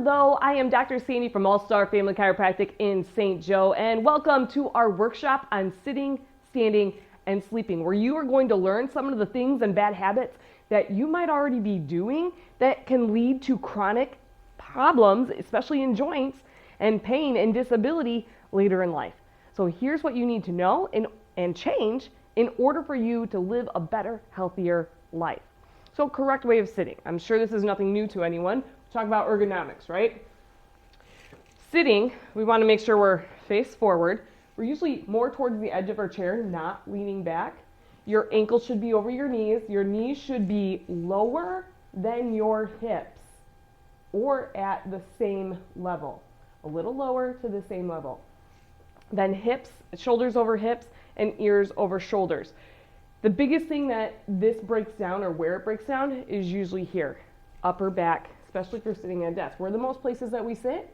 Hello, I am Dr. Sandy from All Star Family Chiropractic in St. Joe, and welcome to our workshop on sitting, standing, and sleeping, where you are going to learn some of the things and bad habits that you might already be doing that can lead to chronic problems, especially in joints and pain and disability later in life. So here's what you need to know and change in order for you to live a better, healthier life. So correct way of sitting. I'm sure this is nothing new to anyone. Talk about ergonomics, right? Sitting, we want to make sure we're face forward. We're usually more towards the edge of our chair, not leaning back. Your ankles should be over your knees. Your knees should be lower than your hips or at the same level. A little lower to the same level. Then hips, shoulders over hips, and ears over shoulders. The biggest thing that this breaks down, or where it breaks down, is usually here, upper back, especially if you're sitting at a desk. We're the most places that we sit,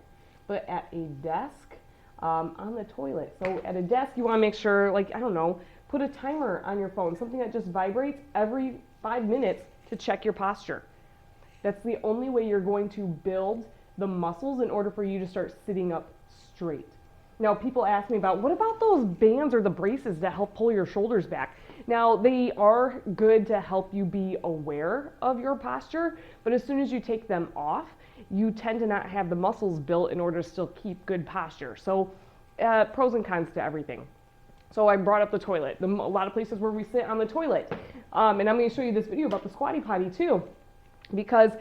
but at a desk, on the toilet. So at a desk, you want to make sure, like, I don't know, put a timer on your phone, something that just vibrates every 5 minutes to check your posture. That's the only way you're going to build the muscles in order for you to start sitting up straight. Now, people ask me about, what about those bands or the braces that help pull your shoulders back? Now, they are good to help you be aware of your posture, but as soon as you take them off, you tend to not have the muscles built in order to still keep good posture. So, pros and cons to everything. So I brought up the toilet. A lot of places where we sit on the toilet. And I'm going to show you this video about the Squatty Potty too, because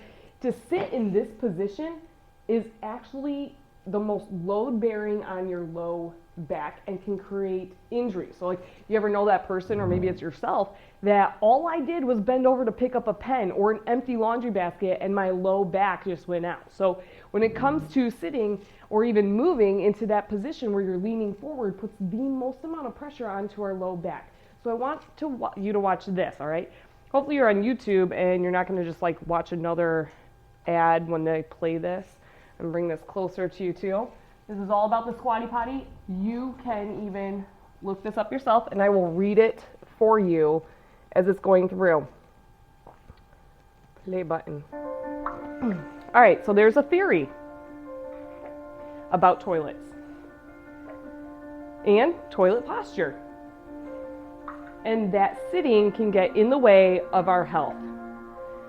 to sit in this position is actually the most load bearing on your low back and can create injury. So like, you ever know that person, or maybe it's yourself, that all I did was bend over to pick up a pen or an empty laundry basket and my low back just went out. So when it comes to sitting or even moving into that position where you're leaning forward, puts the most amount of pressure onto our low back. So I want you to watch this, all right? Hopefully you're on YouTube and you're not going to just like watch another ad when they play this. And bring this closer to you too. This is all about the Squatty Potty. You can even look this up yourself, and I will read it for you as it's going through. Play button. All right, so there's a theory about toilets and toilet posture, and that sitting can get in the way of our health.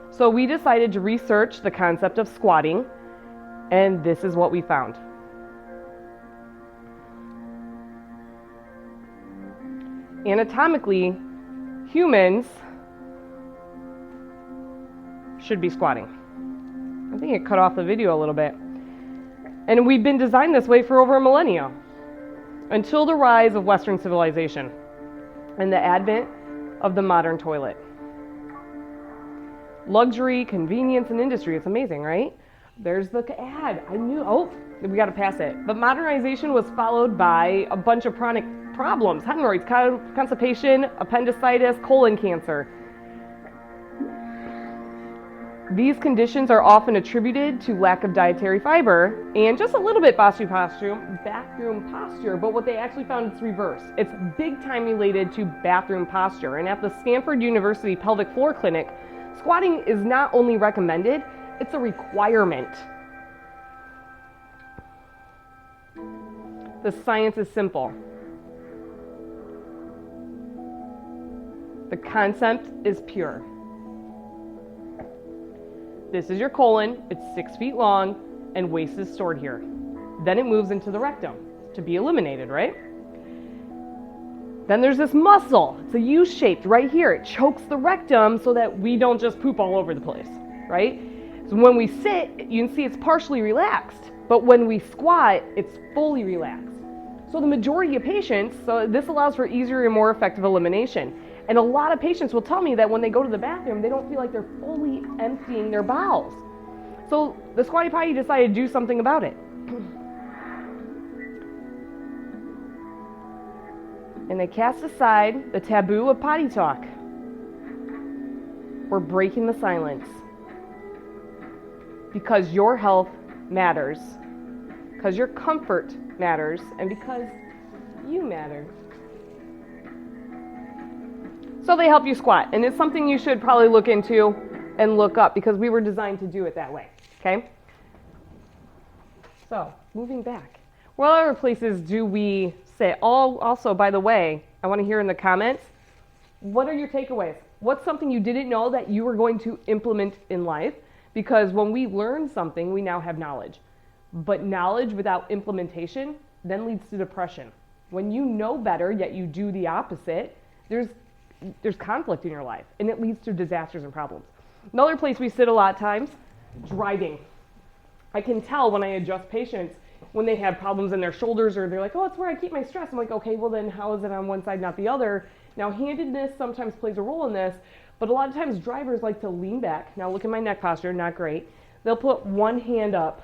So we decided to research the concept of squatting, and this is what we found. Anatomically, humans should be squatting. I think it cut off the video a little bit. And we've been designed this way for over a millennia, until the rise of Western civilization and the advent of the modern toilet. Luxury, convenience, and industry. It's amazing, right? There's the ad. I knew, oh, we got to pass it. But modernization was followed by a bunch of chronic problems: hemorrhoids, constipation, appendicitis, colon cancer. These conditions are often attributed to lack of dietary fiber and just a little bit bathroom posture, but what they actually found is reverse. It's big time related to bathroom posture. And at the Stanford University Pelvic Floor Clinic, squatting is not only recommended, it's a requirement. The science is simple. The concept is pure. This is your colon. It's 6 feet long and waste is stored here. Then it moves into the rectum to be eliminated, right? Then there's this muscle. It's a U-shaped right here. It chokes the rectum so that we don't just poop all over the place, right? So when we sit, you can see it's partially relaxed, but when we squat, it's fully relaxed. So the majority of patients, so this allows for easier and more effective elimination. And a lot of patients will tell me that when they go to the bathroom, they don't feel like they're fully emptying their bowels. So the Squatty Potty decided to do something about it. And they cast aside the taboo of potty talk. We're breaking the silence. Because your health matters. Because your comfort matters. And because you matter. So they help you squat. And it's something you should probably look into and look up, because we were designed to do it that way. Okay? So, moving back. What other places do we sit? Also, by the way, I want to hear in the comments, what are your takeaways? What's something you didn't know that you were going to implement in life? Because when we learn something, we now have knowledge. But knowledge without implementation then leads to depression. When you know better, yet you do the opposite, there's conflict in your life, and it leads to disasters and problems. Another place we sit a lot of times, driving. I can tell when I adjust patients when they have problems in their shoulders, or they're like, oh, it's where I keep my stress. I'm like, okay, well then how is it on one side, not the other? Now, handedness sometimes plays a role in this, but a lot of times drivers like to lean back. Now look at my neck posture, not great. They'll put one hand up.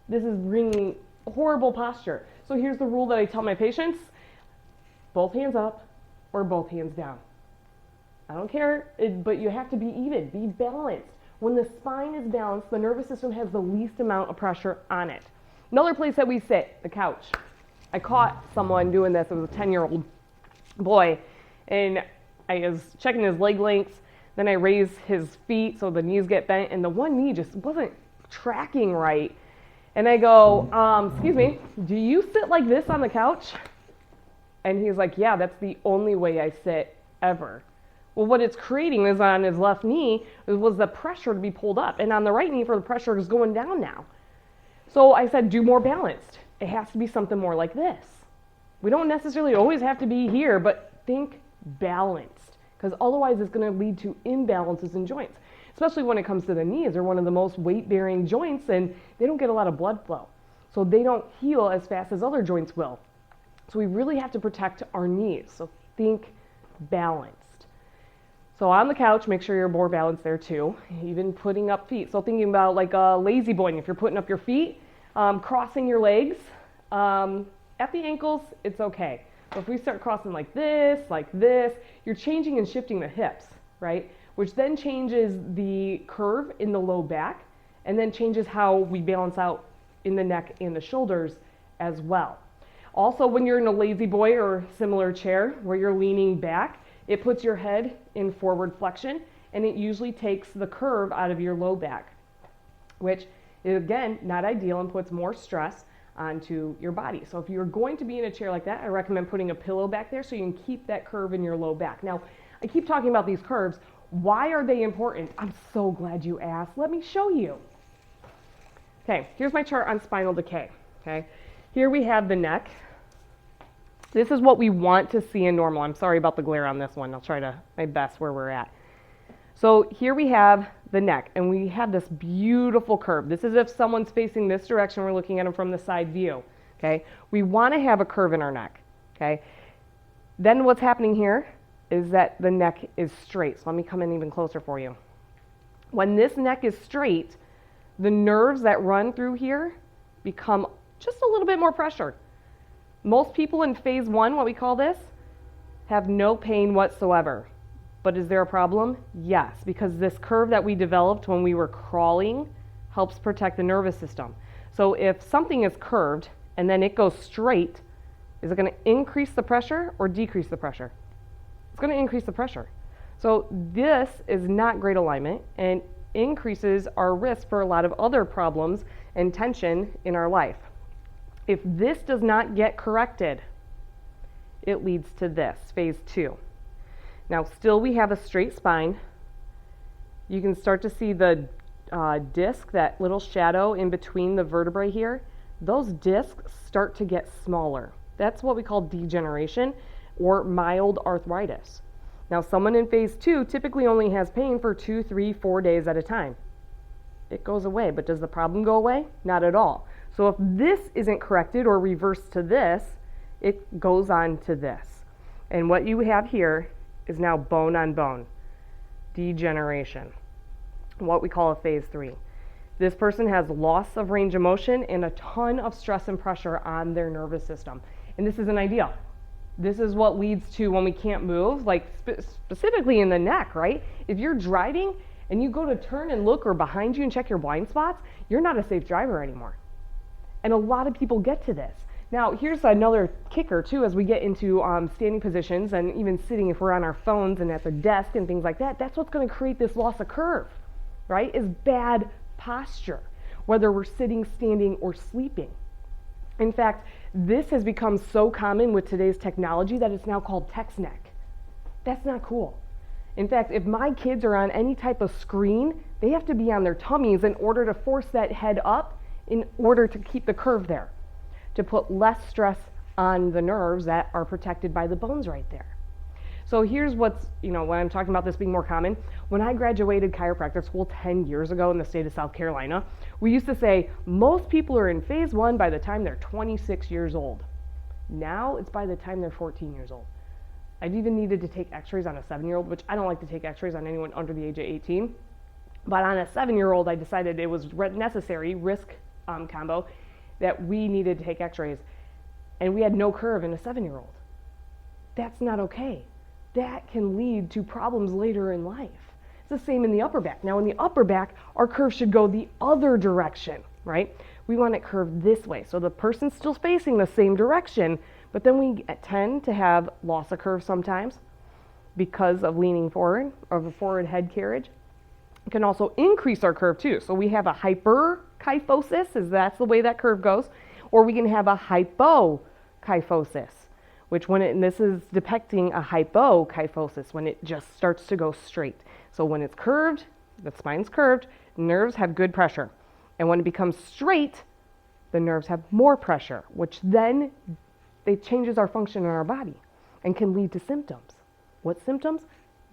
This is bringing horrible posture. So here's the rule that I tell my patients: both hands up or both hands down. I don't care, but you have to be even, be balanced. When the spine is balanced, the nervous system has the least amount of pressure on it. Another place that we sit, the couch. I caught someone doing this. It was a 10-year-old boy, and I was checking his leg lengths. Then I raised his feet so the knees get bent, and the one knee just wasn't tracking right. And I go, excuse me, do you sit like this on the couch? And he's like, yeah, that's the only way I sit ever. Well, what it's creating is on his left knee was the pressure to be pulled up, and on the right knee for the pressure is going down now. So I said, do more balanced. It has to be something more like this. We don't necessarily always have to be here, but think balanced, because otherwise it's going to lead to imbalances in joints, especially when it comes to the knees. They're one of the most weight-bearing joints, and they don't get a lot of blood flow. So they don't heal as fast as other joints will. So we really have to protect our knees. So think balanced. So on the couch, make sure you're more balanced there too, even putting up feet. So thinking about like a lazy boy, if you're putting up your feet, crossing your legs, at the ankles, it's okay. But if we start crossing like this, you're changing and shifting the hips, right? Which then changes the curve in the low back, and then changes how we balance out in the neck and the shoulders as well. Also, when you're in a lazy boy or similar chair where you're leaning back, it puts your head in forward flexion, and it usually takes the curve out of your low back, which is, again, not ideal and puts more stress onto your body. So if you're going to be in a chair like that, I recommend putting a pillow back there so you can keep that curve in your low back. Now, I keep talking about these curves. Why are they important? I'm so glad you asked. Let me show you. Okay, here's my chart on spinal decay. Okay, here we have the neck. This is what we want to see in normal. I'm sorry about the glare on this one. I'll try my best where we're at. So here we have the neck, and we have this beautiful curve. This is if someone's facing this direction, we're looking at them from the side view. Okay, we want to have a curve in our neck. Okay, then what's happening here is that the neck is straight. So let me come in even closer for you. When this neck is straight, the nerves that run through here become just a little bit more pressure. Most people in phase 1, what we call this, have no pain whatsoever. But is there a problem? Yes, because this curve that we developed when we were crawling helps protect the nervous system. So if something is curved and then it goes straight, is it going to increase the pressure or decrease the pressure? It's going to increase the pressure. So this is not great alignment and increases our risk for a lot of other problems and tension in our life. If this does not get corrected, it leads to this, phase 2. Now, still we have a straight spine. You can start to see the disc, that little shadow in between the vertebrae here. Those discs start to get smaller. That's what we call degeneration or mild arthritis. Now, someone in phase 2 typically only has pain for 2, 3, 4 days at a time. It goes away, but does the problem go away? Not at all. So if this isn't corrected or reversed to this, it goes on to this. And what you have here is now bone on bone, degeneration, what we call a phase 3. This person has loss of range of motion and a ton of stress and pressure on their nervous system. And this isn't ideal. This is what leads to when we can't move, like specifically in the neck, right? If you're driving and you go to turn and look or behind you and check your blind spots, you're not a safe driver anymore. And a lot of people get to this. Now, here's another kicker too, as we get into standing positions and even sitting if we're on our phones and at the desk and things like that. That's what's going to create this loss of curve, right? Is bad posture. whether we're sitting, standing, or sleeping. In fact, this has become so common with today's technology that it's now called text neck. That's not cool. In fact, if my kids are on any type of screen, they have to be on their tummies in order to force that head up in order to keep the curve there, to put less stress on the nerves that are protected by the bones right there. So here's what's, when I'm talking about this being more common, when I graduated chiropractic school 10 years ago in the state of South Carolina, we used to say most people are in phase 1 by the time they're 26 years old. Now it's by the time they're 14 years old. I've even needed to take x-rays on a 7-year-old, which I don't like to take x-rays on anyone under the age of 18. But on a 7-year-old, I decided it was necessary, risk combo, that we needed to take x-rays. And we had no curve in a 7-year-old. That's not okay. That can lead to problems later in life. It's the same in the upper back. Now in the upper back, our curve should go the other direction, right? We want it curved this way. So the person's still facing the same direction, but then we tend to have loss of curve sometimes because of leaning forward, of a forward head carriage. It can also increase our curve too. So we have a hyperkyphosis, as that's the way that curve goes, or we can have a hypokyphosis, which and this is depicting a hypokyphosis, when it just starts to go straight. So when it's curved, the spine's curved, nerves have good pressure. And when it becomes straight, the nerves have more pressure, which then it changes our function in our body and can lead to symptoms. What symptoms?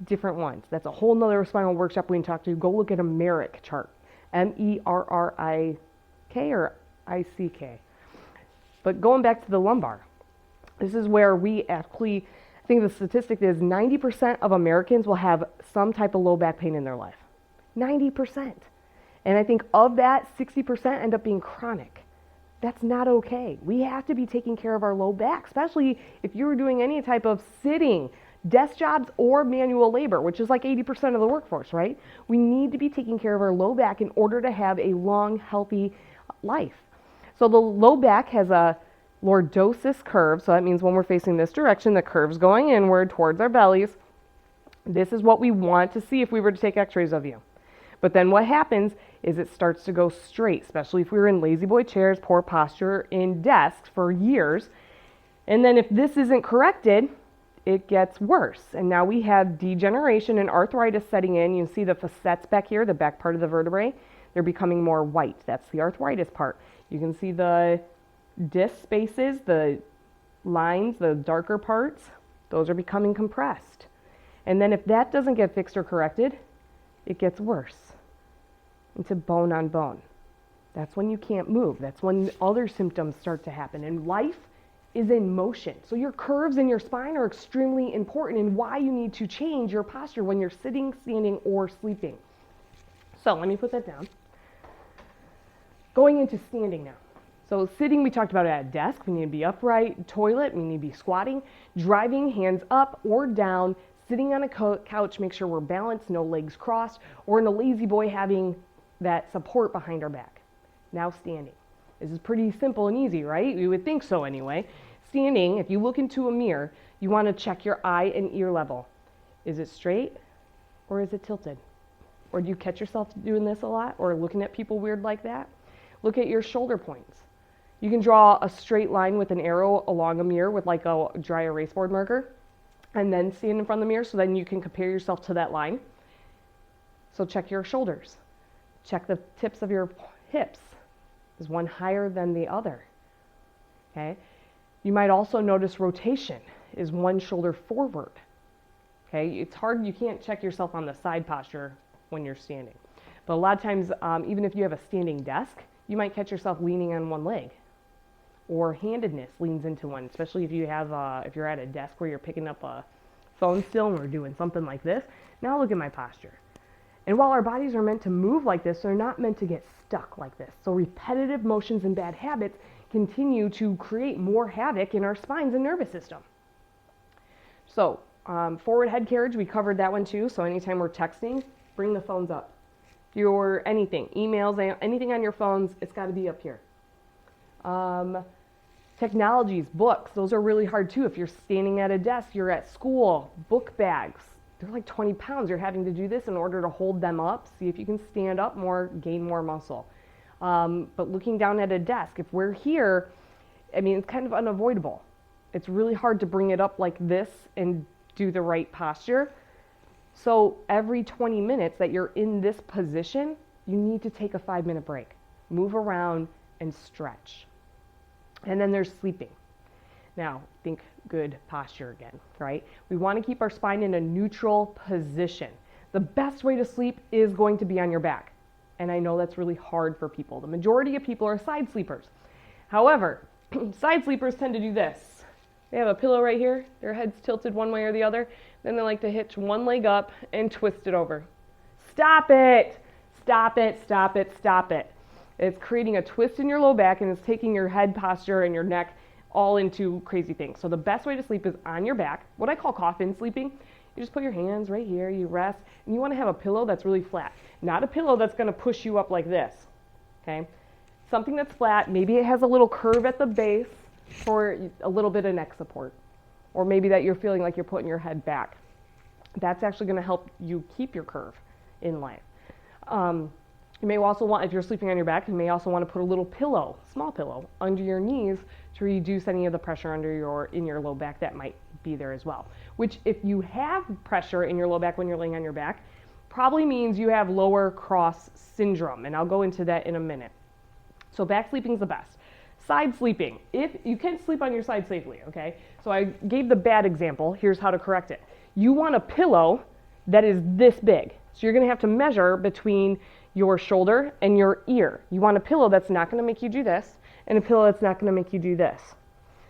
Different ones. That's a whole nother spinal workshop we can talk to. Go look at a Merrick chart. M-E-R-R-I-K or I-C-K. But going back to the lumbar, this is where we actually, I think the statistic is 90% of Americans will have some type of low back pain in their life. 90%. And I think of that, 60% end up being chronic. That's not okay. We have to be taking care of our low back, especially if you're doing any type of sitting, desk jobs, or manual labor, which is like 80% of the workforce, right? We need to be taking care of our low back in order to have a long, healthy life. So the low back has a lordosis curve, so that means when we're facing this direction, the curve's going inward towards our bellies. This is what we want to see if we were to take x-rays of you. But then what happens is it starts to go straight, especially if we were in lazy boy chairs, poor posture, in desks for years. And then if this isn't corrected, it gets worse. And now we have degeneration and arthritis setting in. You can see the facets back here, the back part of the vertebrae. They're becoming more white. That's the arthritis part. You can see the disc spaces, the lines, the darker parts, those are becoming compressed. And then if that doesn't get fixed or corrected, it gets worse into bone on bone. That's when you can't move. That's when other symptoms start to happen. And life is in motion. So your curves in your spine are extremely important in why you need to change your posture when you're sitting, standing, or sleeping. So let me put that down. Going into standing now. So sitting, we talked about at a desk. We need to be upright. Toilet, we need to be squatting. Driving, hands up or down. Sitting on a couch, make sure we're balanced, no legs crossed, or in a lazy boy having that support behind our back. Now standing. This is pretty simple and easy, right? You would think so anyway. Standing, if you look into a mirror, you want to check your eye and ear level. Is it straight or is it tilted? Or do you catch yourself doing this a lot or looking at people weird like that? Look at your shoulder points. You can draw a straight line with an arrow along a mirror with like a dry erase board marker, and then stand in front of the mirror so then you can compare yourself to that line. So check your shoulders. Check the tips of your hips. Is one higher than the other? Okay. You might also notice rotation. Is one shoulder forward? Okay. It's hard. You can't check yourself on the side posture when you're standing. But a lot of times, even if you have a standing desk, you might catch yourself leaning on one leg. Or handedness leans into one, especially if you have, if you're at a desk where you're picking up a phone still and we're doing something like this. Now look at my posture. And while our bodies are meant to move like this, they're not meant to get stuck like this. So repetitive motions and bad habits continue to create more havoc in our spines and nervous system. So forward head carriage, we covered that one too. So anytime we're texting, bring the phones up. If you're anything, emails, anything on your phones, it's got to be up here. Technologies, books, those are really hard too. If you're standing at a desk, you're at school, book bags, they're like 20 pounds. You're having to do this in order to hold them up. See if you can stand up more, gain more muscle. But looking down at a desk, if we're here, I mean, it's kind of unavoidable. It's really hard to bring it up like this and do the right posture. So every 20 minutes that you're in this position, you need to take a 5-minute break, move around and stretch. And then there's sleeping. Now, think good posture again, right? We want to keep our spine in a neutral position. The best way to sleep is going to be on your back. And I know that's really hard for people. The majority of people are side sleepers. However, side sleepers tend to do this. They have a pillow right here, their head's tilted one way or the other, then they like to hitch one leg up and twist it over. Stop it! Stop it, stop it, stop it. It's creating a twist in your low back and it's taking your head posture and your neck all into crazy things. So the best way to sleep is on your back, what I call coffin sleeping. You just put your hands right here, you rest, and you want to have a pillow that's really flat. Not a pillow that's going to push you up like this, okay? Something that's flat, maybe it has a little curve at the base for a little bit of neck support. Or maybe that you're feeling like you're putting your head back. That's actually going to help you keep your curve in line. You may also want, if you're sleeping on your back, you may also want to put a little pillow, small pillow, under your knees to reduce any of the pressure in your low back that might be there as well. Which, if you have pressure in your low back when you're laying on your back, probably means you have lower cross syndrome, and I'll go into that in a minute. So back sleeping is the best. Side sleeping, if you can sleep on your side safely, okay? So I gave the bad example, here's how to correct it. You want a pillow that is this big. So you're gonna have to measure between your shoulder and your ear. You want a pillow that's not gonna make you do this, and a pillow that's not gonna make you do this.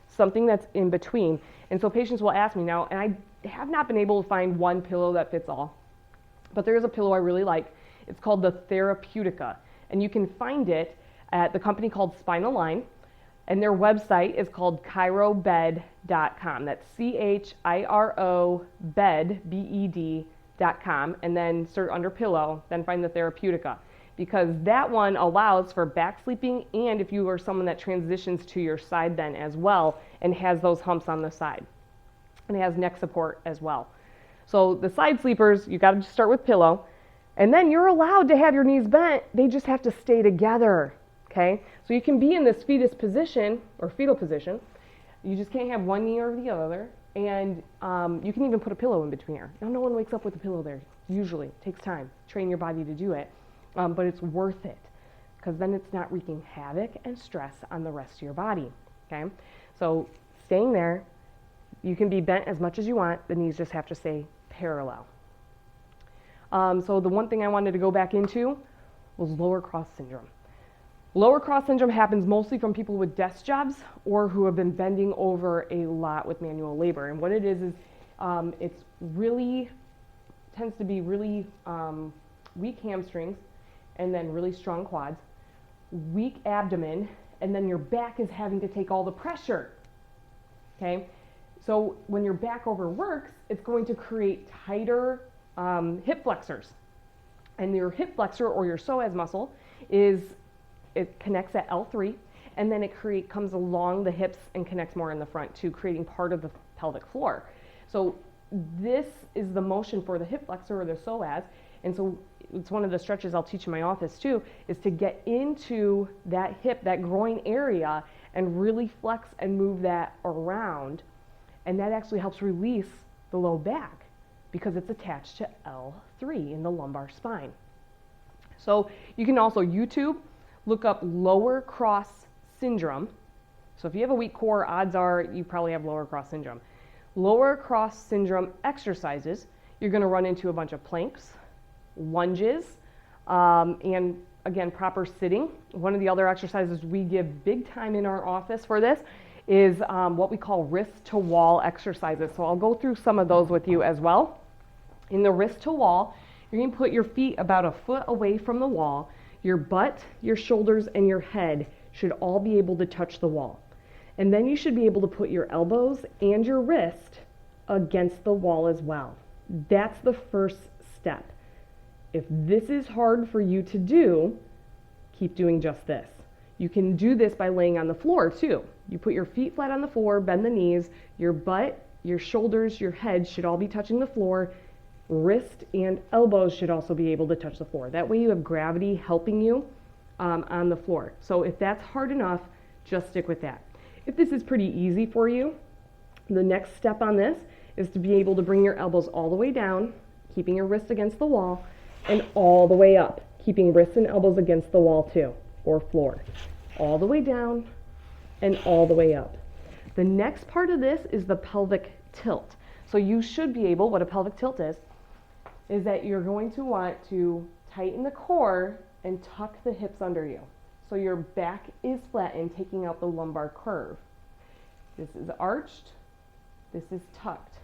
Something that's in between. And so patients will ask me now, and I have not been able to find one pillow that fits all, but there is a pillow I really like. It's called the Therapeutica, and you can find it at the company called Spinal Line, and their website is called chirobed.com. That's CHIRO bed, BED.com, and then search under pillow, then find the Therapeutica, because that one allows for back sleeping, and if you are someone that transitions to your side then as well and has those humps on the side, and it has neck support as well. So the side sleepers, you got to start with pillow, and then you're allowed to have your knees bent. They just have to stay together. Okay, so you can be in this fetus position or fetal position. You just can't have one knee over the other, and you can even put a pillow in between here. Now, no one wakes up with a pillow there. Usually, it takes time. Train your body to do it, but it's worth it because then it's not wreaking havoc and stress on the rest of your body. Okay, so staying there, you can be bent as much as you want. The knees just have to stay parallel. So the one thing I wanted to go back into was lower cross syndrome. Lower cross syndrome happens mostly from people with desk jobs or who have been bending over a lot with manual labor. And what it is it's really, tends to be really weak hamstrings and then really strong quads, weak abdomen, and then your back is having to take all the pressure, okay? So when your back overworks, it's going to create tighter hip flexors. And your hip flexor or your psoas muscle it connects at L3, and then it comes along the hips and connects more in the front too, creating part of the pelvic floor. So this is the motion for the hip flexor or the psoas, and so it's one of the stretches I'll teach in my office too, is to get into that hip, that groin area, and really flex and move that around, and that actually helps release the low back because it's attached to L3 in the lumbar spine. So you can also YouTube, look up lower cross syndrome. So if you have a weak core, odds are you probably have lower cross syndrome. Lower cross syndrome exercises, you're going to run into a bunch of planks, lunges, and again, proper sitting. One of the other exercises we give big time in our office for this is what we call wrist to wall exercises. So I'll go through some of those with you as well. In the wrist to wall, you're going to put your feet about a foot away from the wall. Your butt, your shoulders, and your head should all be able to touch the wall. And then you should be able to put your elbows and your wrist against the wall as well. That's the first step. If this is hard for you to do, keep doing just this. You can do this by laying on the floor too. You put your feet flat on the floor, bend the knees, your butt, your shoulders, your head should all be touching the floor. Wrist and elbows should also be able to touch the floor. That way you have gravity helping you on the floor. So if that's hard enough, just stick with that. If this is pretty easy for you, the next step on this is to be able to bring your elbows all the way down, keeping your wrist against the wall, and all the way up, keeping wrists and elbows against the wall too, or floor. All the way down and all the way up. The next part of this is the pelvic tilt. So you should be able, what a pelvic tilt is that you're going to want to tighten the core and tuck the hips under you. So your back is flat and taking out the lumbar curve. This is arched, this is tucked.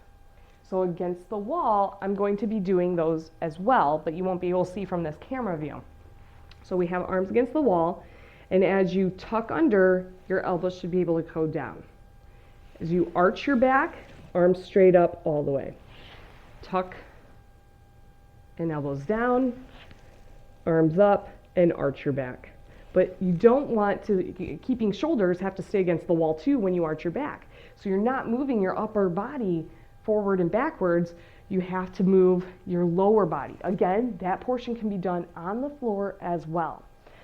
So against the wall, I'm going to be doing those as well, but you won't be able to see from this camera view. So we have arms against the wall, and as you tuck under, your elbows should be able to go down. As you arch your back, arms straight up all the way. Tuck and elbows down, arms up, and arch your back. But you don't want to, keeping shoulders have to stay against the wall too when you arch your back. So you're not moving your upper body forward and backwards. You have to move your lower body. Again, that portion can be done on the floor as well.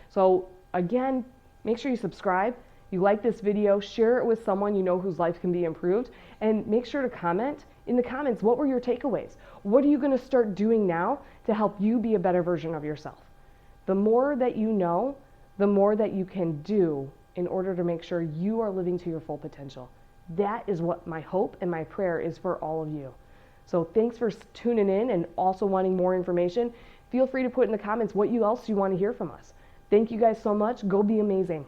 So again, make sure you subscribe. You like this video, share it with someone you know whose life can be improved, and make sure to comment in the comments, what were your takeaways? What are you going to start doing now to help you be a better version of yourself? The more that you know, the more that you can do in order to make sure you are living to your full potential. That is what my hope and my prayer is for all of you. So thanks for tuning in and also wanting more information. Feel free to put in the comments what else you want to hear from us. Thank you guys so much. Go be amazing.